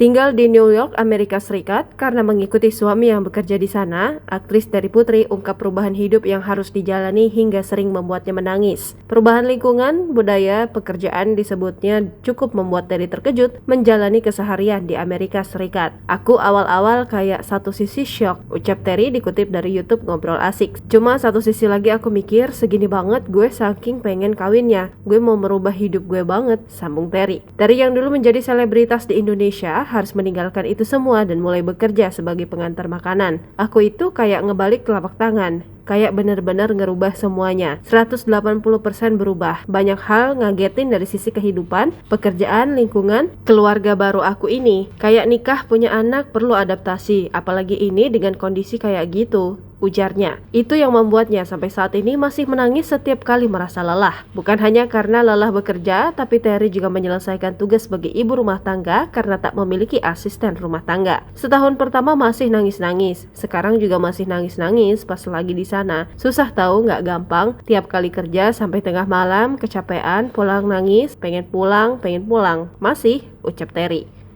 Tinggal di New York, Amerika Serikat, karena mengikuti suami yang bekerja di sana, aktris Terry Putri ungkap perubahan hidup yang harus dijalani hingga sering membuatnya menangis. Perubahan lingkungan, budaya, pekerjaan disebutnya cukup membuat Terry terkejut menjalani keseharian di Amerika Serikat. Aku awal-awal kayak satu sisi shock, ucap Terry dikutip dari YouTube Ngobrol Asik. Cuma satu sisi lagi aku mikir, segini banget gue saking pengen kawinnya. Gue mau merubah hidup gue banget, sambung Terry. Terry yang dulu menjadi selebritas di Indonesia harus meninggalkan itu semua dan mulai bekerja sebagai pengantar makanan. Aku itu kayak ngebalik telapak tangan. Kayak benar-benar ngerubah semuanya 180% berubah. Banyak hal ngagetin dari sisi kehidupan, pekerjaan, lingkungan, keluarga baru aku ini. Kayak nikah punya anak perlu adaptasi, apalagi ini dengan kondisi kayak gitu, ujarnya. Itu yang membuatnya sampai saat ini masih menangis setiap kali merasa lelah. Bukan hanya karena lelah bekerja, tapi Terry juga menyelesaikan tugas sebagai ibu rumah tangga karena tak memiliki asisten rumah tangga. Setahun pertama masih nangis-nangis, sekarang juga masih nangis-nangis pas lagi di sana. Susah tahu, nggak gampang. Tiap kali kerja sampai tengah malam, kecapean, pulang nangis, pengen pulang, masih, ucap Terry.